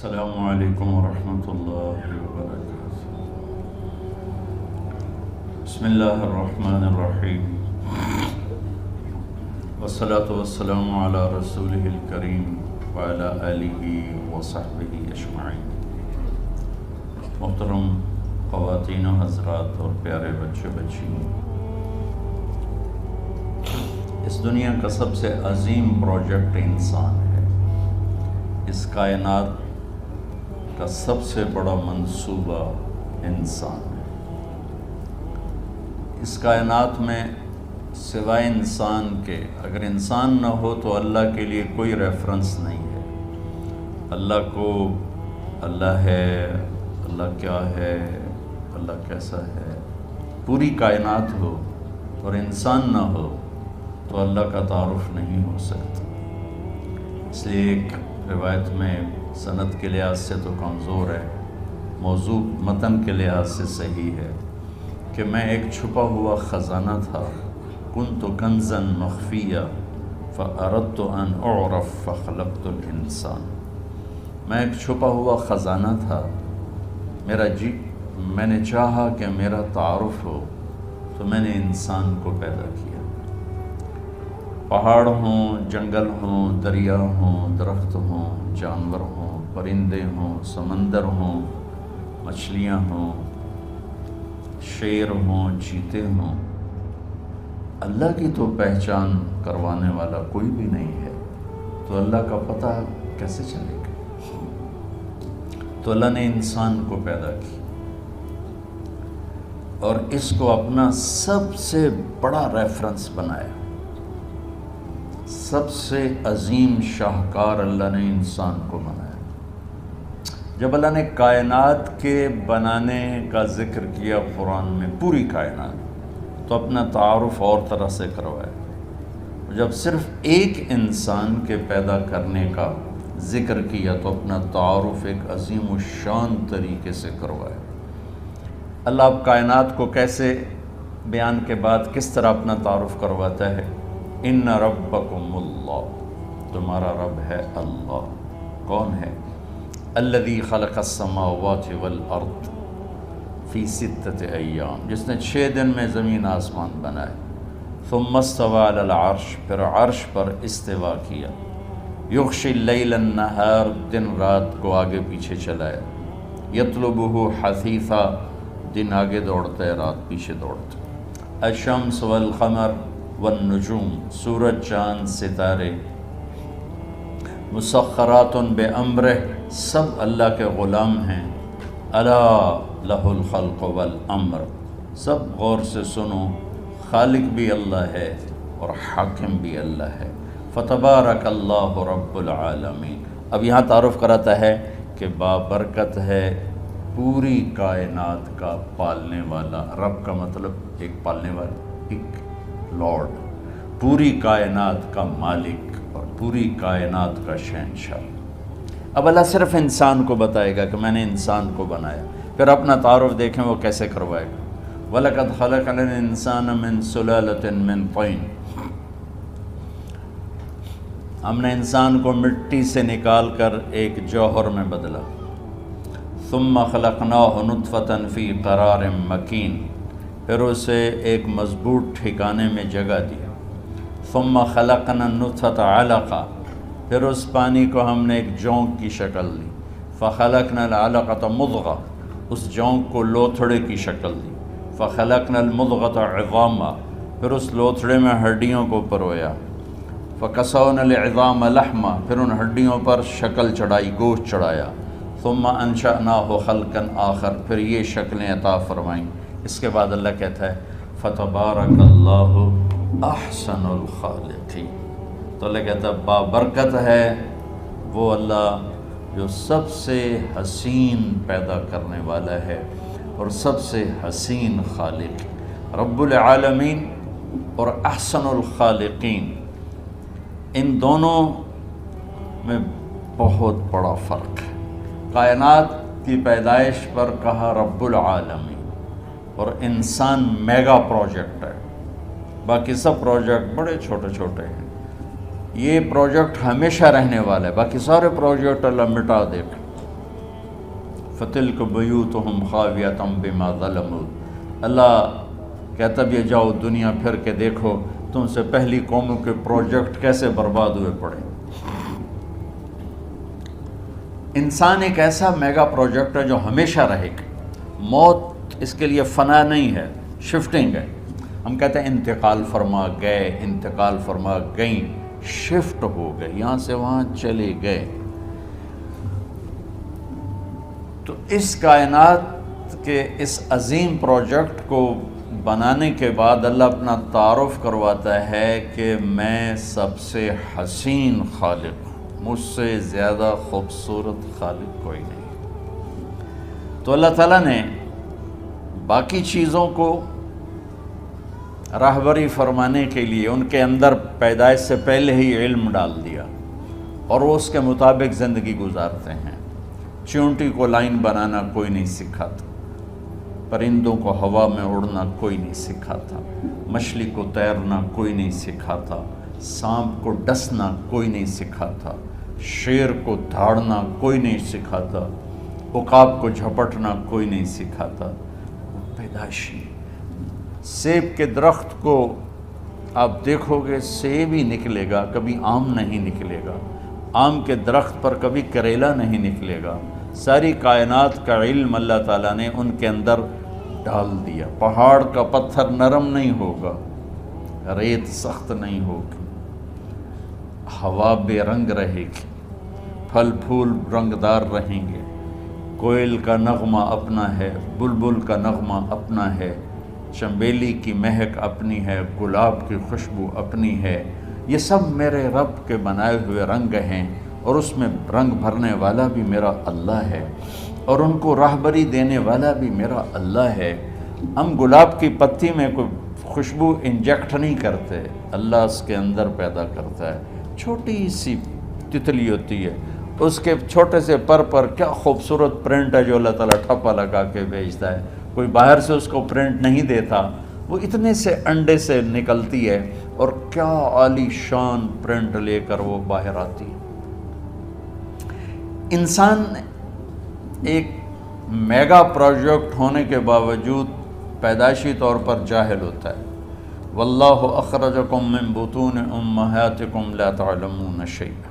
السلام علیکم ورحمۃ اللہ وبرکاتہ۔ بسم اللہ الرحمن الرحیم، والصلاة والسلام علی رسولہ الکریم وعلی آلہ وصحبہ اجمعین۔ محترم خواتین و حضرات اور پیارے بچے بچیوں، اس دنیا کا سب سے عظیم پروجیکٹ انسان ہے۔ اس کائنات کا سب سے بڑا منصوبہ انسان ہے۔ اس کائنات میں سوائے انسان کے، اگر انسان نہ ہو تو اللہ کے لیے کوئی ریفرنس نہیں ہے۔ اللہ کو اللہ ہے، اللہ کیا ہے، اللہ کیسا ہے، پوری کائنات ہو اور انسان نہ ہو تو اللہ کا تعارف نہیں ہو سکتا۔ اس لیے ایک روایت میں سند کے لحاظ سے تو کمزور ہے، موضوع متن کے لحاظ سے صحیح ہے کہ میں ایک چھپا ہوا خزانہ تھا، کنت کنزا مخفیا فاردت ان اعرف فخلقت الانسان۔ میں ایک چھپا ہوا خزانہ تھا، میں نے چاہا کہ میرا تعارف ہو تو میں نے انسان کو پیدا کیا۔ پہاڑ ہوں، جنگل ہوں، دریا ہوں، درخت ہوں، جانور ہوں، پرندے ہوں، سمندر ہوں، مچھلیاں ہوں، شیر ہوں، چیتے ہوں، اللہ کی تو پہچان کروانے والا کوئی بھی نہیں ہے، تو اللہ کا پتہ کیسے چلے گا؟ تو اللہ نے انسان کو پیدا کی اور اس کو اپنا سب سے بڑا ریفرنس بنایا۔ سب سے عظیم شاہکار اللہ نے انسان کو بنایا۔ جب اللہ نے کائنات کے بنانے کا ذکر کیا قرآن میں، پوری کائنات، تو اپنا تعارف اور طرح سے کروایا۔ جب صرف ایک انسان کے پیدا کرنے کا ذکر کیا تو اپنا تعارف ایک عظیم و شان طریقے سے کروایا۔ اللہ اب کائنات کو کیسے بیان کے بعد کس طرح اپنا تعارف کرواتا ہے؟ ان ربکم اللہ، تمہارا رب ہے اللہ۔ کون ہے؟ الذی خلق السماوات والارض فی 6 ایام، جس نے 6 دن میں زمین آسمان بنائے۔ ثم استوى علی العرش، پھر عرش پر استوا کیا۔ یغشی اللیل النہار، دن رات کو آگے پیچھے چلایا۔ یطلبہ حثیثا، دن آگے دوڑتا ہے، رات پیچھے دوڑتا ہے۔ الشمس والقمر والنجوم، سورج چاند ستارے، مسخرات بامرہ، سب اللہ کے غلام ہیں۔ الا لہ الخلق والامر، سب غور سے سنو، خالق بھی اللہ ہے اور حاکم بھی اللہ ہے۔ فتبارک اللہ رب العالمین۔ اب یہاں تعارف کراتا ہے کہ بابرکت ہے، پوری کائنات کا پالنے والا۔ رب کا مطلب ایک پالنے والا، ایک لارڈ، پوری کائنات کا مالک اور پوری کائنات کا شہنشاہ۔ اب اللہ صرف انسان کو بتائے گا کہ میں نے انسان کو بنایا، پھر اپنا تعارف دیکھیں وہ کیسے کروائے گا۔ وَلَقَدْ خَلَقْنَا الْإِنسَانَ مِنْ سُلَالَةٍ مِنْ طِينٍ، ہم نے انسان کو مٹی سے نکال کر ایک جوہر میں بدلا۔ ثُمَّ خَلَقْنَاهُ نُطْفَةً فِي قَرَارٍ مَكِينٍ، پھر اسے ایک مضبوط ٹھکانے میں جگہ دی۔ ثم خلقنا النطفة علقہ، پھر اس پانی کو ہم نے ایک جونک کی شکل دی۔ فخلقنا العلقة مضغہ، اس جونک کو لوتھڑے کی شکل دی۔ فخلقنا المضغة عظاما، پھر اس لوتھڑے میں ہڈیوں کو پرویا۔ فکسونا العظام لحما، پھر ان ہڈیوں پر شکل چڑھائی، گوشت چڑھایا۔ ثم انشأناه خلقا آخر، پھر یہ شکلیں عطا فرمائیں۔ اس کے بعد اللہ کہتا ہے فتبارک اللہ احسن الخالقین۔ تو اللہ کہتا ہے بابرکت ہے وہ اللہ جو سب سے حسین پیدا کرنے والا ہے اور سب سے حسین خالق۔ رب العالمین اور احسن الخالقین، ان دونوں میں بہت بڑا فرق ہے۔ کائنات کی پیدائش پر کہا رب العالمین، اور انسان میگا پروجیکٹ ہے، باقی سب پروجیکٹ بڑے چھوٹے چھوٹے ہیں۔ یہ پروجیکٹ ہمیشہ رہنے والا ہے، باقی سارے پروجیکٹ اللہ مٹا دے گا۔ فَتِلْكَ بُيُوتُهُمْ خَاوِيَةً بِمَا ظَلَمُوا۔ اللہ کہتا بھی جاؤ دنیا پھر کے دیکھو تم سے پہلی قوموں کے پروجیکٹ کیسے برباد ہوئے پڑے۔ انسان ایک ایسا میگا پروجیکٹ ہے جو ہمیشہ رہے گا، موت اس کے لیے فنا نہیں ہے، شفٹنگ ہے۔ ہم کہتے ہیں انتقال فرما گئے، انتقال فرما گئیں، شفٹ ہو گئے، یہاں سے وہاں چلے گئے۔ تو اس کائنات کے اس عظیم پروجیکٹ کو بنانے کے بعد اللہ اپنا تعارف کرواتا ہے کہ میں سب سے حسین خالق ہوں، مجھ سے زیادہ خوبصورت خالق کوئی نہیں۔ تو اللہ تعالیٰ نے باقی چیزوں کو راہبری فرمانے کے لیے ان کے اندر پیدائش سے پہلے ہی علم ڈال دیا، اور وہ اس کے مطابق زندگی گزارتے ہیں۔ چونٹی کو لائن بنانا کوئی نہیں سکھاتا، پرندوں کو ہوا میں اڑنا کوئی نہیں سکھاتا، مچھلی کو تیرنا کوئی نہیں سکھاتا، سانپ کو ڈسنا کوئی نہیں سکھاتا، شیر کو دھاڑنا کوئی نہیں سکھاتا، عقاب کو جھپٹنا کوئی نہیں سکھاتا۔ پیدائشی سیب کے درخت کو آپ دیکھو گے سیب ہی نکلے گا، کبھی آم نہیں نکلے گا، آم کے درخت پر کبھی کریلا نہیں نکلے گا۔ ساری کائنات کا علم اللہ تعالیٰ نے ان کے اندر ڈال دیا۔ پہاڑ کا پتھر نرم نہیں ہوگا، ریت سخت نہیں ہوگی، ہوا بے رنگ رہے گی، پھل پھول رنگدار رہیں گے، کوئل کا نغمہ اپنا ہے، بلبل کا نغمہ اپنا ہے، چنبیلی کی مہک اپنی ہے، گلاب کی خوشبو اپنی ہے۔ یہ سب میرے رب کے بنائے ہوئے رنگ ہیں، اور اس میں رنگ بھرنے والا بھی میرا اللہ ہے، اور ان کو راہبری دینے والا بھی میرا اللہ ہے۔ ہم گلاب کی پتی میں کوئی خوشبو انجیکٹ نہیں کرتے، اللہ اس کے اندر پیدا کرتا ہے۔ چھوٹی سی تتلی ہوتی ہے، اس کے چھوٹے سے پر کیا خوبصورت پرنٹ ہے جو اللہ تعالیٰ ٹھپا لگا کے بھیجتا ہے۔ کوئی باہر سے اس کو پرنٹ نہیں دیتا، وہ اتنے سے انڈے سے نکلتی ہے، اور کیا عالی شان پرنٹ لے کر وہ باہر آتی ہے۔ انسان ایک میگا پروجیکٹ ہونے کے باوجود پیدائشی طور پر جاہل ہوتا ہے۔ واللہ اخرجکم من بطون امہاتکم لا تعلمون شیئا۔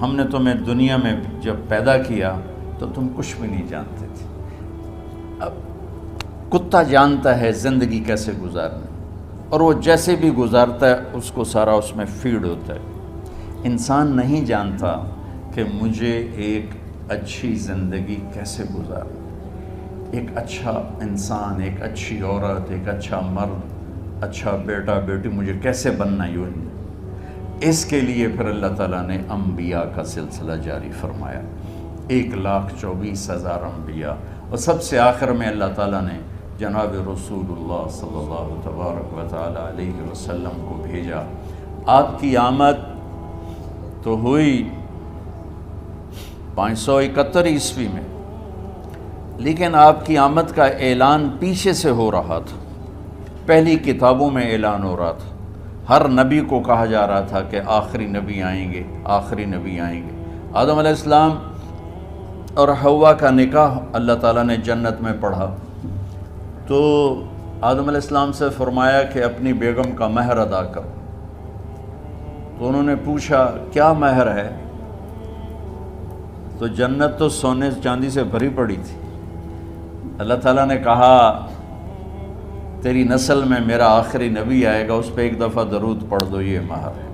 ہم نے تمہیں دنیا میں جب پیدا کیا تو تم کچھ بھی نہیں جانتے تھے۔ اب کتا جانتا ہے زندگی کیسے گزارنا، اور وہ جیسے بھی گزارتا ہے اس کو سارا اس میں فیڈ ہوتا ہے۔ انسان نہیں جانتا کہ مجھے ایک اچھی زندگی کیسے گزارنا، ایک اچھا انسان، ایک اچھی عورت، ایک اچھا مرد، اچھا بیٹا بیٹی مجھے کیسے بننا یوں۔ اس کے لیے پھر اللہ تعالیٰ نے انبیاء کا سلسلہ جاری فرمایا، 1,24,000 انبیاء، اور سب سے آخر میں اللہ تعالیٰ نے جناب رسول اللہ صلی اللہ تبارک و تعالیٰ علیہ وسلم کو بھیجا۔ آپ کی آمد تو ہوئی 571 عیسوی میں، لیکن آپ کی آمد کا اعلان پیچھے سے ہو رہا تھا، پہلی کتابوں میں اعلان ہو رہا تھا۔ ہر نبی کو کہا جا رہا تھا کہ آخری نبی آئیں گے، آخری نبی آئیں گے۔ آدم علیہ السلام اور حوا کا نکاح اللہ تعالیٰ نے جنت میں پڑھا، تو آدم علیہ السلام سے فرمایا کہ اپنی بیگم کا مہر ادا کرو۔ تو انہوں نے پوچھا کیا مہر ہے؟ تو جنت تو سونے چاندی سے بھری پڑی تھی۔ اللہ تعالیٰ نے کہا تیری نسل میں میرا آخری نبی آئے گا، اس پہ ایک دفعہ درود پڑھ دو، یہ مہر ہے۔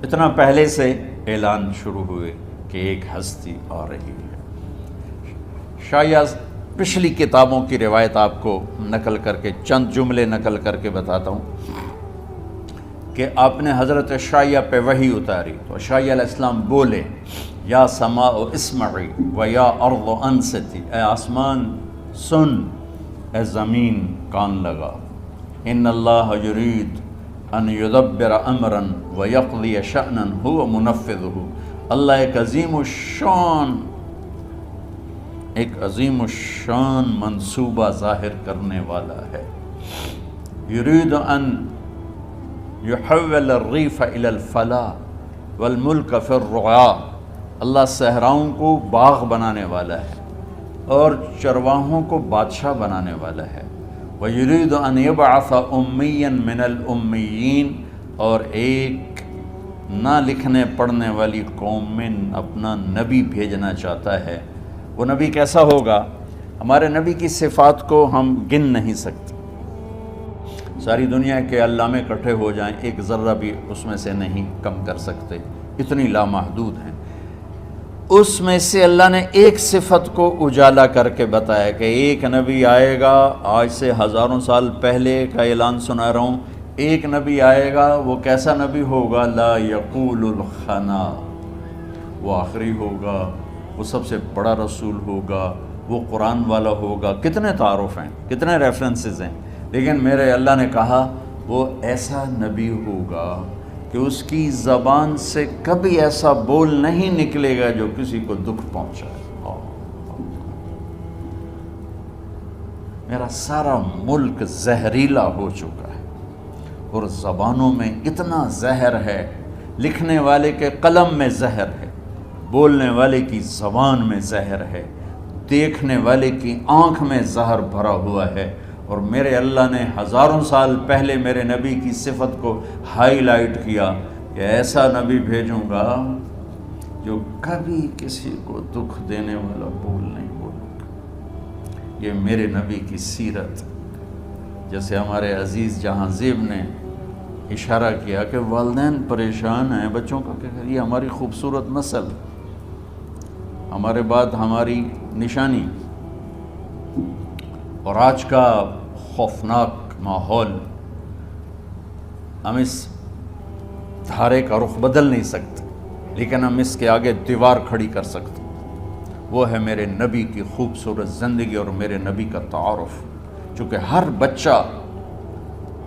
اتنا پہلے سے اعلان شروع ہوئے کہ ایک ہستی آ رہی ہے۔ شاید پچھلی کتابوں کی روایت آپ کو نقل کر کے چند جملے نقل کر کے بتاتا ہوں کہ آپ نے حضرت عشائیہ پہ وحی اتاری، تو عشائیہ علیہ السلام بولے یا سماء اسمعی و یا ارض انصتی، اے آسمان سن، اے زمین کان لگا، ان اللہ یرید ان یدبر امرا و یقضی شأنا هو منفذہ، اللہ ایک عظیم الشان منصوبہ ظاہر کرنے والا ہے۔ یرید ان یحول الریف الی الفلاح والملک فی الرعاء، اللہ صحراؤں کو باغ بنانے والا ہے اور چرواہوں کو بادشاہ بنانے والا ہے۔ وَيُرِيدُ أَن يَبْعَثَ أُمِّيًّا مِّنَ الْأُمِّيِّينَ، اور ایک نہ لکھنے پڑھنے والی قوم میں اپنا نبی بھیجنا چاہتا ہے۔ وہ نبی کیسا ہوگا؟ ہمارے نبی کی صفات کو ہم گن نہیں سکتے، ساری دنیا کے علامے اکٹھے ہو جائیں ایک ذرہ بھی اس میں سے نہیں کم کر سکتے، اتنی لامحدود ہیں۔ اس میں سے اللہ نے ایک صفت کو اجالا کر کے بتایا کہ ایک نبی آئے گا، آج سے ہزاروں سال پہلے کا اعلان سنا رہا ہوں، ایک نبی آئے گا، وہ کیسا نبی ہوگا؟ لا یقول الخنا، وہ آخری ہوگا، وہ سب سے بڑا رسول ہوگا، وہ قرآن والا ہوگا۔ کتنے تعارف ہیں، کتنے ریفرنسز ہیں، لیکن میرے اللہ نے کہا وہ ایسا نبی ہوگا کہ اس کی زبان سے کبھی ایسا بول نہیں نکلے گا جو کسی کو دکھ پہنچائے۔ میرا سارا ملک زہریلا ہو چکا ہے اور زبانوں میں اتنا زہر ہے، لکھنے والے کے قلم میں زہر ہے، بولنے والے کی زبان میں زہر ہے، دیکھنے والے کی آنکھ میں زہر بھرا ہوا ہے۔ اور میرے اللہ نے ہزاروں سال پہلے میرے نبی کی صفت کو ہائی لائٹ کیا کہ ایسا نبی بھیجوں گا جو کبھی کسی کو دکھ دینے والا بول نہیں بولے گا۔ یہ میرے نبی کی سیرت، جیسے ہمارے عزیز جہاں زیب نے اشارہ کیا کہ والدین پریشان ہیں بچوں کا کہ یہ ہماری خوبصورت نسل، ہمارے بعد ہماری نشانی، اور آج کا خوفناک ماحول، ہم اس دھارے کا رخ بدل نہیں سکتے، لیکن ہم اس کے آگے دیوار کھڑی کر سکتے۔ وہ ہے میرے نبی کی خوبصورت زندگی اور میرے نبی کا تعارف، چونکہ ہر بچہ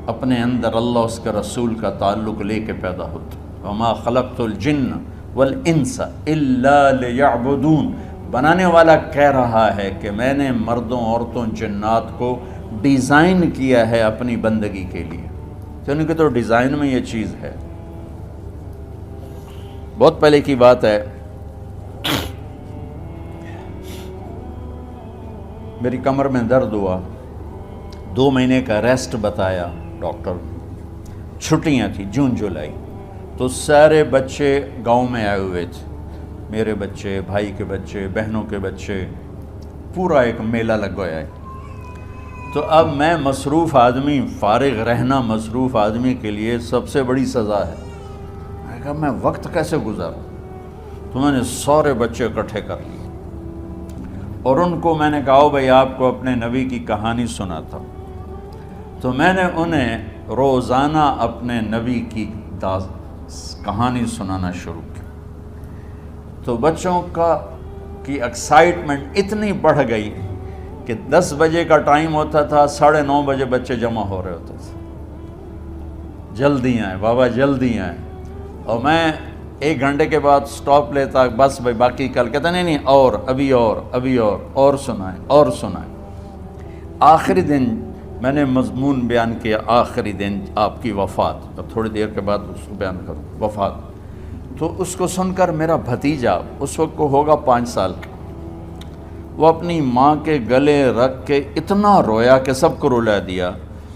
اپنے اندر اللہ اس کے رسول کا تعلق لے کے پیدا ہوتا۔ وما خلقت الجن والانس الا لیعبدون، بنانے والا کہہ رہا ہے کہ میں نے مردوں عورتوں جنات کو ڈیزائن کیا ہے اپنی بندگی کے لیے، یعنی کہ تو ڈیزائن میں یہ چیز ہے۔ بہت پہلے کی بات ہے، میری کمر میں درد ہوا، 2 مہینے کا ریسٹ بتایا ڈاکٹر، چھٹیاں تھیں جون جولائی، تو سارے بچے گاؤں میں آئے ہوئے تھے، میرے بچے، بھائی کے بچے، بہنوں کے بچے، پورا ایک میلہ لگ گیا ہے۔ تو اب میں مصروف آدمی، فارغ رہنا مصروف آدمی کے لیے سب سے بڑی سزا ہے۔ میں کہا میں وقت کیسے گزاروں؟ تو میں نے سارے بچے اکٹھے کر لیے اور ان کو میں نے کہا بھائی آپ کو اپنے نبی کی کہانی سناتا ہوں۔ تو میں نے انہیں روزانہ اپنے نبی کی کہانی سنانا شروع کی، تو بچوں کی ایکسائٹمنٹ اتنی بڑھ گئی کہ 10 بجے کا ٹائم ہوتا تھا، 9:30 بجے بچے جمع ہو رہے ہوتے تھے، جلدی آئیں بابا جلدی آئیں، اور میں 1 گھنٹے کے بعد سٹاپ لیتا، بس بھائی باقی کل، کہتا نہیں اور ابھی اور سنائیں۔ آخری دن میں نے مضمون بیان کیا، آخری دن آپ کی وفات، اب تھوڑی دیر کے بعد اس کو بیان کروں، وفات۔ تو اس کو سن کر میرا بھتیجا، اس وقت کو ہوگا 5 سال کا، وہ اپنی ماں کے گلے رکھ کے اتنا رویا کہ سب کو رلا دیا،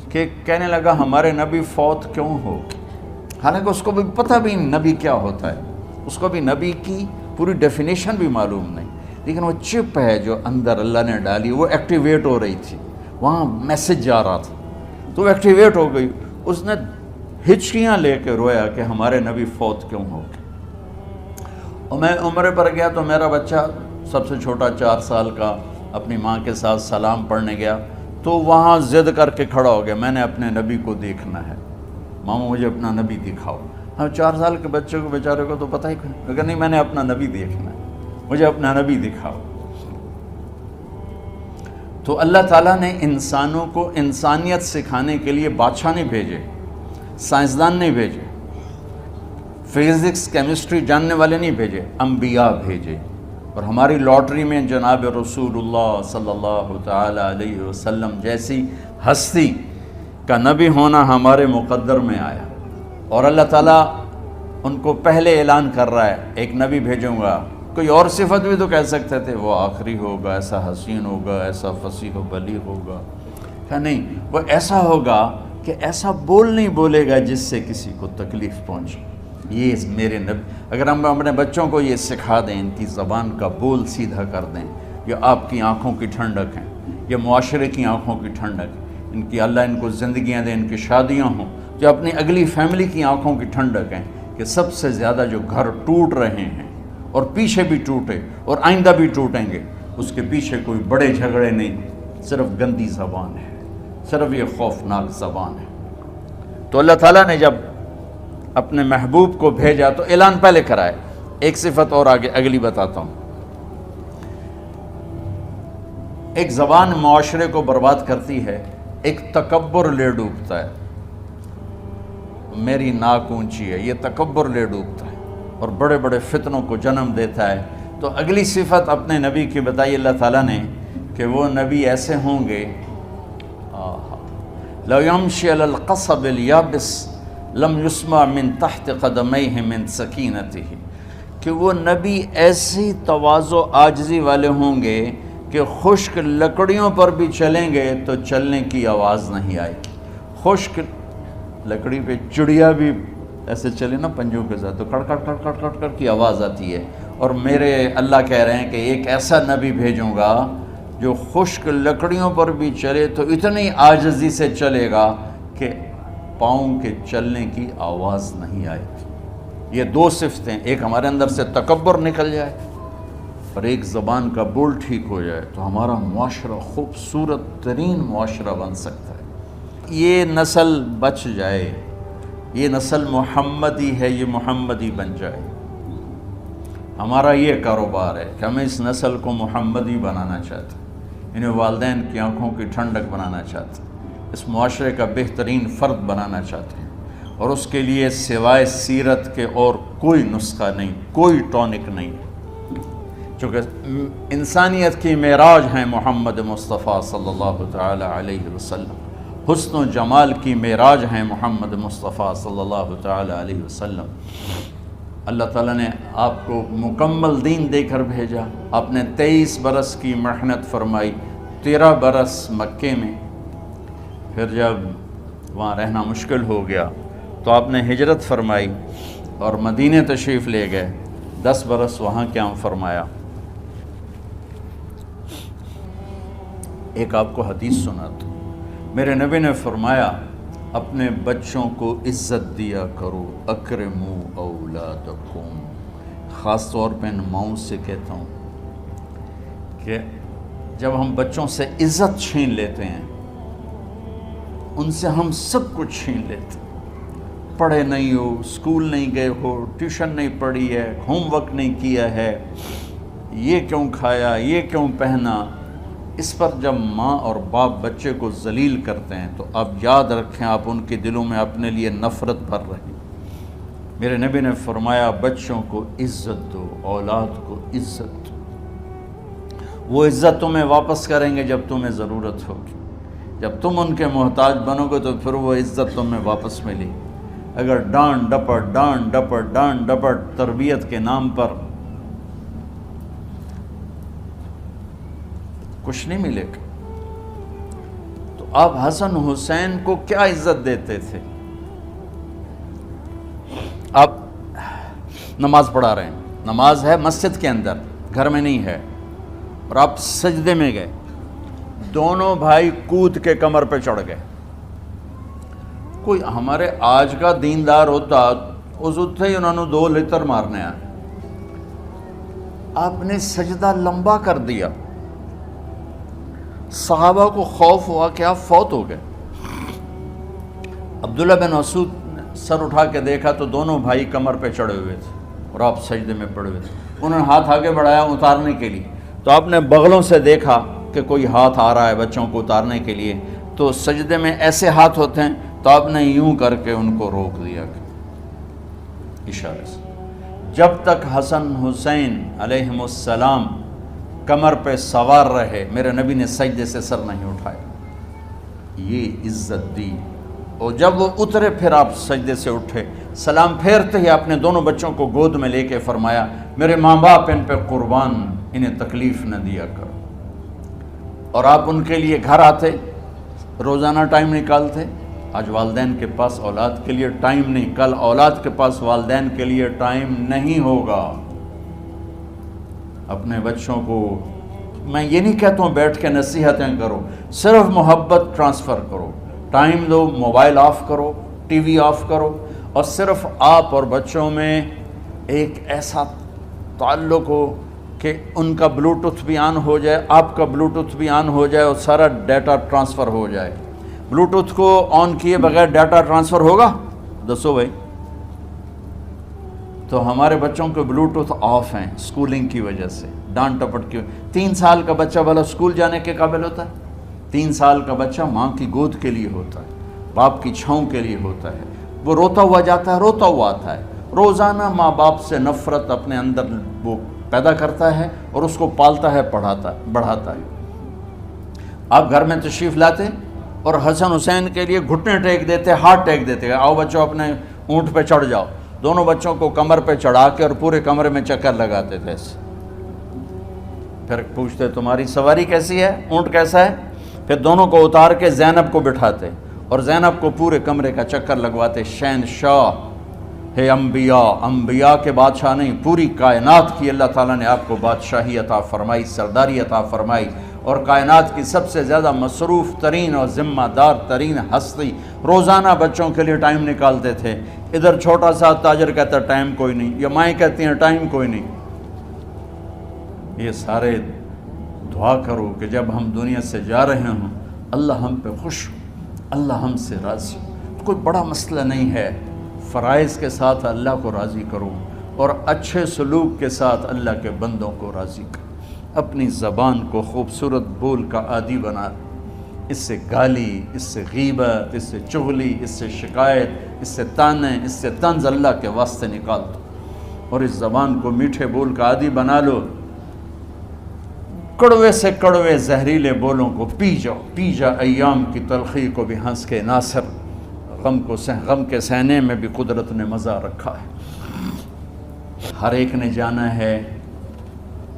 کہ کہنے لگا ہمارے نبی فوت کیوں ہو؟ حالانکہ اس کو بھی پتہ بھی نبی کیا ہوتا ہے، اس کو بھی نبی کی پوری ڈیفینیشن بھی معلوم نہیں، لیکن وہ چپ ہے جو اندر اللہ نے ڈالی، وہ ایکٹیویٹ ہو رہی تھی، وہاں میسج جا رہا تھا، تو ایکٹیویٹ ہو گئی، اس نے ہچکیاں لے کے رویا کہ ہمارے نبی فوت کیوں ہو گئے۔ اور میں عمرے پر گیا تو میرا بچہ سب سے چھوٹا 4 سال کا اپنی ماں کے ساتھ سلام پڑھنے گیا، تو وہاں ضد کر کے کھڑا ہو گیا، میں نے اپنے نبی کو دیکھنا ہے، ماما مجھے اپنا نبی دکھاؤ۔ ہاں 4 سال کے بچے کو بیچارے کو تو پتہ ہی لیکن نہیں، میں نے اپنا نبی دیکھنا ہے، مجھے اپنا نبی دکھاؤ۔ تو اللہ تعالیٰ نے انسانوں کو انسانیت سکھانے کے لیے بادشاہ نہیں بھیجے، سائنسدان نہیں بھیجے، فزکس کیمسٹری جاننے والے نہیں بھیجے، انبیاء بھیجے۔ اور ہماری لاٹری میں جناب رسول اللہ صلی اللہ تعالی علیہ وسلم جیسی ہستی کا نبی ہونا ہمارے مقدر میں آیا، اور اللہ تعالیٰ ان کو پہلے اعلان کر رہا ہے ایک نبی بھیجوں گا کوئی اور صفت بھی تو کہہ سکتے تھے، وہ آخری ہوگا، ایسا حسین ہوگا، ایسا فصیح و بلیغ ہوگا، کہ نہیں، وہ ایسا ہوگا کہ ایسا بول نہیں بولے گا جس سے کسی کو تکلیف پہنچے۔ یہ میرے نبی، اگر ہم اپنے بچوں کو یہ سکھا دیں، ان کی زبان کا بول سیدھا کر دیں، یہ آپ کی آنکھوں کی ٹھنڈک ہیں، یہ معاشرے کی آنکھوں کی ٹھنڈک ہے، ان کی اللہ ان کو زندگیاں دیں، ان کی شادیاں ہوں، جو اپنی اگلی فیملی کی آنکھوں کی ٹھنڈک ہیں، کہ سب سے زیادہ جو گھر ٹوٹ رہے ہیں اور پیچھے بھی ٹوٹے اور آئندہ بھی ٹوٹیں گے، اس کے پیچھے کوئی بڑے جھگڑے نہیں، صرف گندی زبان ہے، صرف یہ خوفناک زبان ہے۔ تو اللہ تعالیٰ نے جب اپنے محبوب کو بھیجا تو اعلان پہلے کرائے۔ ایک صفت اور آگے اگلی بتاتا ہوں۔ ایک زبان معاشرے کو برباد کرتی ہے، ایک تکبر لے ڈوبتا ہے، میری ناک اونچی ہے، یہ تکبر لے ڈوبتا ہے اور بڑے بڑے فتنوں کو جنم دیتا ہے۔ تو اگلی صفت اپنے نبی کی بتائی اللہ تعالیٰ نے کہ وہ نبی ایسے ہوں گے، لو یمشی علی القصب الیابس لم یسمع من تحت قدمیہ من سکینتہ، کہ وہ نبی ایسی تواضع عاجزی والے ہوں گے کہ خشک لکڑیوں پر بھی چلیں گے تو چلنے کی آواز نہیں آئے گی۔ خشک لکڑی پہ چڑیا بھی ایسے چلے نا پنجوں کے ساتھ تو کڑ کڑ کڑ کڑ کڑ کڑ کی آواز آتی ہے، اور میرے اللہ کہہ رہے ہیں کہ ایک ایسا نبی بھیجوں گا جو خشک لکڑیوں پر بھی چلے تو اتنی عاجزی سے چلے گا کہ پاؤں کے چلنے کی آواز نہیں آئے گی۔ یہ دو صفتیں، ایک ہمارے اندر سے تکبر نکل جائے اور ایک زبان کا بول ٹھیک ہو جائے تو ہمارا معاشرہ خوبصورت ترین معاشرہ بن سکتا ہے۔ یہ نسل بچ جائے، یہ نسل محمدی ہے، یہ محمدی بن جائے۔ ہمارا یہ کاروبار ہے کہ ہم اس نسل کو محمدی بنانا چاہتے ہیں، انہیں والدین کی آنکھوں کی ٹھنڈک بنانا چاہتے ہیں، اس معاشرے کا بہترین فرد بنانا چاہتے ہیں، اور اس کے لیے سوائے سیرت کے اور کوئی نسخہ نہیں، کوئی ٹونک نہیں، چونکہ انسانیت کی معراج ہیں محمد مصطفیٰ صلی اللہ تعالی علیہ وسلم، حسن و جمال کی معراج ہیں محمد مصطفیٰ صلی اللہ تعالی علیہ وسلم۔ اللہ تعالیٰ نے آپ کو مکمل دین دے کر بھیجا، آپ نے 23 برس کی محنت فرمائی، 13 برس مکے میں، پھر جب وہاں رہنا مشکل ہو گیا تو آپ نے ہجرت فرمائی اور مدینے تشریف لے گئے، 10 برس وہاں قیام فرمایا۔ ایک آپ کو حدیث سناتا ہوں، میرے نبی نے فرمایا اپنے بچوں کو عزت دیا کرو، اکرموا اولادکم، خاص طور پہ ان ماؤں سے کہتا ہوں کہ جب ہم بچوں سے عزت چھین لیتے ہیں، ان سے ہم سب کچھ چھین لیتے ہیں، پڑھے نہیں ہو، اسکول نہیں گئے ہو، ٹیوشن نہیں پڑھی ہے، ہوم ورک نہیں کیا ہے، یہ کیوں کھایا، یہ کیوں پہنا، اس پر جب ماں اور باپ بچے کو ذلیل کرتے ہیں تو آپ یاد رکھیں آپ ان کے دلوں میں اپنے لیے نفرت بھر رہے ہیں۔ میرے نبی نے فرمایا بچوں کو عزت دو، اولاد کو عزت دو، وہ عزت تمہیں واپس کریں گے جب تمہیں ضرورت ہوگی، جب تم ان کے محتاج بنو گے تو پھر وہ عزت تمہیں واپس ملے گی۔ اگر ڈانٹ ڈپٹ تربیت کے نام پر کچھ نہیں ملے گا۔ تو آپ حسن حسین کو کیا عزت دیتے تھے؟ آپ نماز پڑھا رہے ہیں، نماز ہے مسجد کے اندر، گھر میں نہیں ہے، اور آپ سجدے میں گئے، دونوں بھائی کود کے کمر پہ چڑھ گئے۔ کوئی ہمارے آج کا دیندار ہوتا اس اٹھتے ہی انہوں نے 2 لتر مارنے آئے، آپ نے سجدہ لمبا کر دیا، صحابہ کو خوف ہوا کہ آپ فوت ہو گئے۔ عبداللہ بن مسعود نے سر اٹھا کے دیکھا تو دونوں بھائی کمر پہ چڑھے ہوئے تھے اور آپ سجدے میں پڑے ہوئے تھے۔ انہوں نے ہاتھ آگے بڑھایا اتارنے کے لیے، تو آپ نے بغلوں سے دیکھا کہ کوئی ہاتھ آ رہا ہے بچوں کو اتارنے کے لیے، تو سجدے میں ایسے ہاتھ ہوتے ہیں، تو آپ نے یوں کر کے ان کو روک دیا اشارے سے۔ جب تک حسن حسین علیہم السلام کمر پہ سوار رہے، میرے نبی نے سجدے سے سر نہیں اٹھایا۔ یہ عزت دی اور جب وہ اترے پھر آپ سجدے سے اٹھے، سلام پھیرتے ہی آپ نے دونوں بچوں کو گود میں لے کے فرمایا میرے ماں باپ ان پہ قربان، انہیں تکلیف نہ دیا کرو۔ اور آپ ان کے لیے گھر آتے، روزانہ ٹائم نکالتے۔ آج والدین کے پاس اولاد کے لیے ٹائم نہیں، کل اولاد کے پاس والدین کے لیے ٹائم نہیں ہوگا۔ اپنے بچوں کو میں یہ نہیں کہتا ہوں بیٹھ کے نصیحتیں کرو، صرف محبت ٹرانسفر کرو، ٹائم دو، موبائل آف کرو، ٹی وی آف کرو، اور صرف آپ اور بچوں میں ایک ایسا تعلق ہو کہ ان کا بلوٹوتھ بھی آن ہو جائے، آپ کا بلوٹوتھ بھی آن ہو جائے اور سارا ڈیٹا ٹرانسفر ہو جائے۔ بلوٹوتھ کو آن کیے بغیر ڈیٹا ٹرانسفر ہوگا؟ دسو بھائی۔ تو ہمارے بچوں کے بلوٹوتھ آف ہیں سکولنگ کی وجہ سے، ڈانٹ ٹپٹ کی۔ 3 سال کا بچہ بھلا سکول جانے کے قابل ہوتا ہے؟ 3 سال کا بچہ ماں کی گود کے لیے ہوتا ہے، باپ کی چھاؤں کے لیے ہوتا ہے، وہ روتا ہوا جاتا ہے، روتا ہوا آتا ہے، روزانہ ماں باپ سے نفرت اپنے اندر وہ پیدا کرتا ہے اور اس کو پالتا ہے، بڑھاتا ہے۔ آپ گھر میں تشریف لاتے اور حسن حسین کے لیے گھٹنے ٹیک دیتے، ہاتھ ٹیک دیتے، آؤ بچوں اپنے اونٹ پہ چڑھ جاؤ، دونوں بچوں کو کمر پہ چڑھا کے اور پورے کمرے میں چکر لگاتے تھے ایسے۔ پھر پوچھتے تمہاری سواری کیسی ہے، اونٹ کیسا ہے؟ پھر دونوں کو اتار کے زینب کو بٹھاتے اور زینب کو پورے کمرے کا چکر لگواتے۔ شہنشاہ ہے انبیاء، انبیاء کے بادشاہ نہیں، پوری کائنات کی اللہ تعالیٰ نے آپ کو بادشاہی عطا فرمائی، سرداری عطا فرمائی، اور کائنات کی سب سے زیادہ مصروف ترین اور ذمہ دار ترین ہستی روزانہ بچوں کے لیے ٹائم نکالتے تھے۔ ادھر چھوٹا سا تاجر کہتا ہے ٹائم کوئی نہیں، یا مائیں کہتی ہیں ٹائم کوئی نہیں۔ یہ سارے دعا کرو کہ جب ہم دنیا سے جا رہے ہوں اللہ ہم پہ خوش ہو، اللہ ہم سے راضی ہو۔ کوئی بڑا مسئلہ نہیں ہے، فرائض کے ساتھ اللہ کو راضی کرو اور اچھے سلوک کے ساتھ اللہ کے بندوں کو راضی کرو۔ اپنی زبان کو خوبصورت بول کا عادی بنا، اس سے گالی، اس سے غیبت، اس سے چغلی، اس سے شکایت، اس سے تانے، اس سے طنز اللہ کے واسطے نکال دو، اور اس زبان کو میٹھے بول کا عادی بنا لو۔ کڑوے سے کڑوے زہریلے بولوں کو پی جا ایام کی تلخی کو بھی ہنس کے ناصر، غم کے سہنے میں بھی قدرت نے مزہ رکھا ہے۔ ہر ایک نے جانا ہے،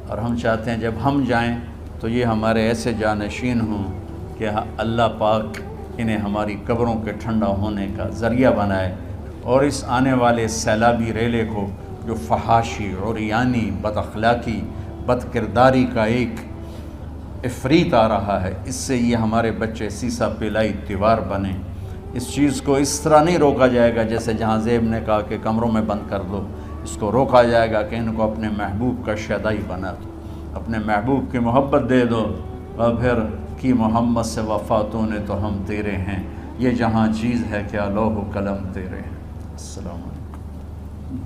اور ہم چاہتے ہیں جب ہم جائیں تو یہ ہمارے ایسے جانشین ہوں کہ اللہ پاک انہیں ہماری قبروں کے ٹھنڈا ہونے کا ذریعہ بنائے، اور اس آنے والے سیلابی ریلے کو جو فحاشی، عریانی، بد اخلاقی، بد کرداری کا ایک افریت آ رہا ہے، اس سے یہ ہمارے بچے سیسا پلائی دیوار بنے۔ اس چیز کو اس طرح نہیں روکا جائے گا جیسے جہاں زیب نے کہا کہ کمروں میں بند کر دو، اس کو روکا جائے گا کہ ان کو اپنے محبوب کا شیدائی بنا دو، اپنے محبوب کی محبت دے دو، اور پھر کی محمد سے وفاتوں نے تو ہم تیرے ہیں، یہ جہاں چیز ہے کیا لوح و قلم تیرے ہیں۔ السلام علیکم۔